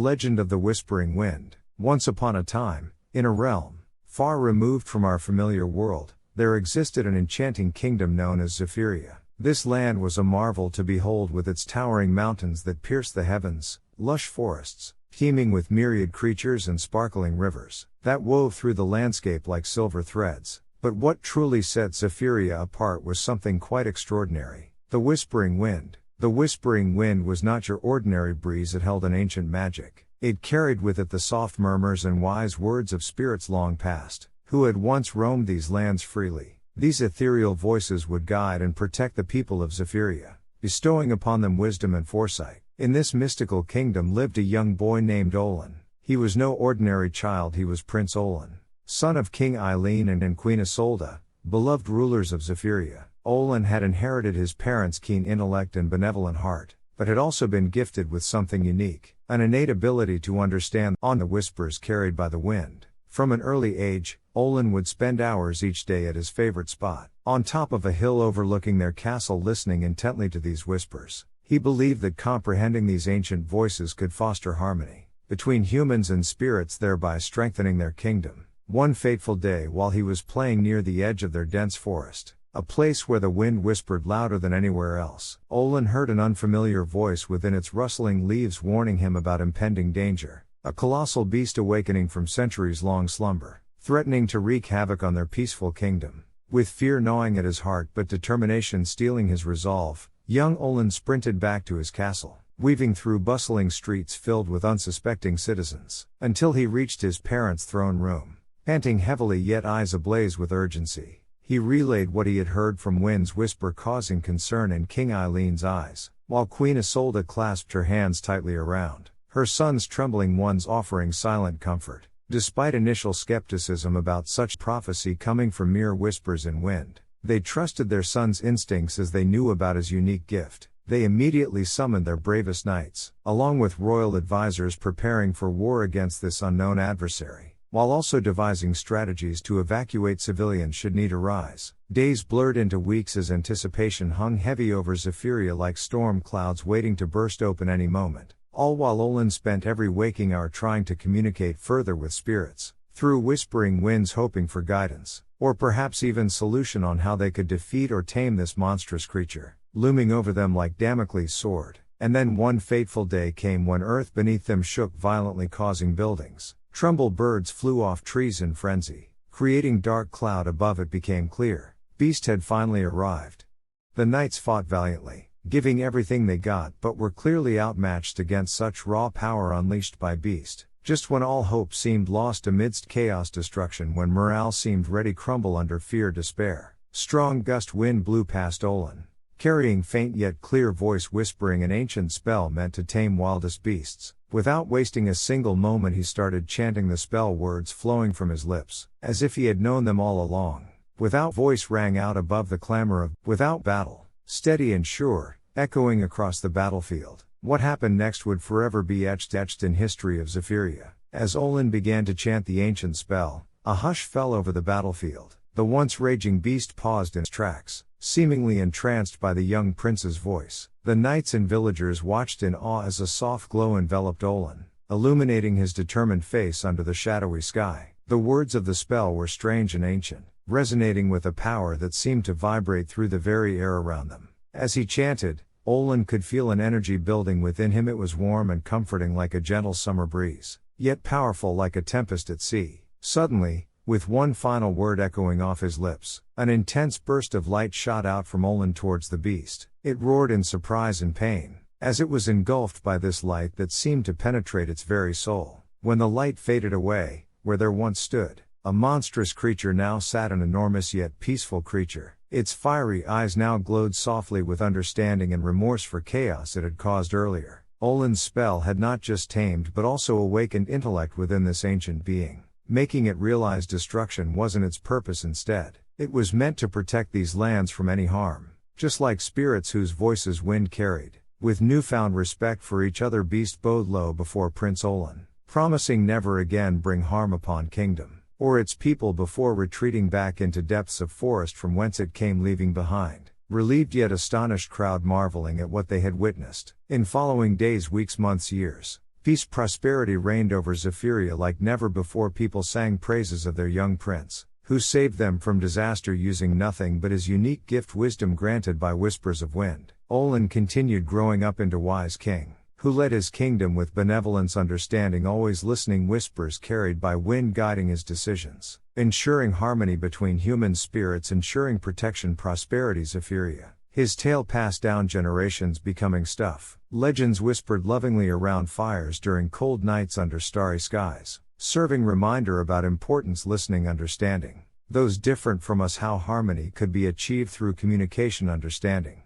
legend of the Whispering Wind. Once upon a time, in a realm far removed from our familiar world, there existed an enchanting kingdom known as Zephyria. This land was a marvel to behold, with its towering mountains that pierced the heavens, lush forests, teeming with myriad creatures, and sparkling rivers that wove through the landscape like silver threads. But what truly set Zephyria apart was something quite extraordinary: the Whispering Wind. The Whispering Wind was not your ordinary breeze. It held an ancient magic. It carried with it the soft murmurs and wise words of spirits long past, who had once roamed these lands freely. These ethereal voices would guide and protect the people of Zephyria, bestowing upon them wisdom and foresight. In this mystical kingdom lived a young boy named Olin. He was no ordinary child. He was Prince Olin, son of King Eileen and Queen Isolde, beloved rulers of Zephyria. Olin had inherited his parents' keen intellect and benevolent heart, but had also been gifted with something unique: an innate ability to understand the whispers carried by the wind. From an early age, Olin would spend hours each day at his favorite spot, on top of a hill overlooking their castle, listening intently to these whispers. He believed that comprehending these ancient voices could foster harmony between humans and spirits, thereby strengthening their kingdom. One fateful day, while he was playing near the edge of their dense forest, a place where the wind whispered louder than anywhere else, Olin heard an unfamiliar voice within its rustling leaves warning him about impending danger. A colossal beast awakening from centuries-long slumber, threatening to wreak havoc on their peaceful kingdom. With fear gnawing at his heart but determination steeling his resolve, young Olin sprinted back to his castle, weaving through bustling streets filled with unsuspecting citizens, until he reached his parents' throne room. Panting heavily yet eyes ablaze with urgency, he relayed what he had heard from Wind's whisper, causing concern in King Eileen's eyes, while Queen Isolde clasped her hands tightly around her son's trembling ones, offering silent comfort. Despite initial skepticism about such prophecy coming from mere whispers in wind, they trusted their son's instincts as they knew about his unique gift. They immediately summoned their bravest knights, along with royal advisors, preparing for war against this unknown adversary, while also devising strategies to evacuate civilians should need arise. Days blurred into weeks as anticipation hung heavy over Zephyria like storm clouds waiting to burst open any moment, all while Olin spent every waking hour trying to communicate further with spirits, through whispering winds, hoping for guidance, or perhaps even solution on how they could defeat or tame this monstrous creature, looming over them like Damocles' sword. And then one fateful day came when earth beneath them shook violently, causing buildings tremble. Birds flew off trees in frenzy, creating dark cloud above. It became clear beast had finally arrived. The knights fought valiantly, giving everything they got, but were clearly outmatched against such raw power unleashed by beast. Just when all hope seemed lost amidst chaos, destruction, when morale seemed ready crumble under fear, despair, strong gust wind blew past Olin, carrying faint yet clear voice, whispering an ancient spell meant to tame wildest beasts. Without wasting a single moment, he started chanting the spell, words flowing from his lips, as if he had known them all along. Without voice rang out above the clamor of without battle, steady and sure, echoing across the battlefield. What happened next would forever be etched in history of Zephyria. As Olin began to chant the ancient spell, a hush fell over the battlefield. The once raging beast paused in its tracks, seemingly entranced by the young prince's voice. The knights and villagers watched in awe as a soft glow enveloped Olin, illuminating his determined face under the shadowy sky. The words of the spell were strange and ancient, resonating with a power that seemed to vibrate through the very air around them. As he chanted, Olin could feel an energy building within him. It was warm and comforting like a gentle summer breeze, yet powerful like a tempest at sea. Suddenly, with one final word echoing off his lips, an intense burst of light shot out from Olin towards the beast. It roared in surprise and pain, as it was engulfed by this light that seemed to penetrate its very soul. When the light faded away, where there once stood a monstrous creature now sat, an enormous yet peaceful creature. Its fiery eyes now glowed softly with understanding and remorse for chaos it had caused earlier. Olin's spell had not just tamed but also awakened intellect within this ancient being, making it realize destruction wasn't its purpose. Instead, it was meant to protect these lands from any harm. Just like spirits whose voices wind carried, with newfound respect for each other, beast bowed low before Prince Olin, promising never again bring harm upon kingdom or its people before retreating back into depths of forest from whence it came, leaving behind relieved yet astonished crowd marveling at what they had witnessed. In following days, weeks, months, years, Peace prosperity reigned over Zephyria like never before. People sang praises of their young prince, who saved them from disaster using nothing but his unique gift, wisdom granted by whispers of wind. Olin continued growing up into wise king, who led his kingdom with benevolence, understanding, always listening, whispers carried by wind guiding his decisions, ensuring harmony between human spirits, ensuring protection, prosperity. Zephyria, his tale passed down generations, becoming stuff. Legends whispered lovingly around fires during cold nights under starry skies, serving reminder about importance, listening, understanding those different from us, how harmony could be achieved through communication, understanding.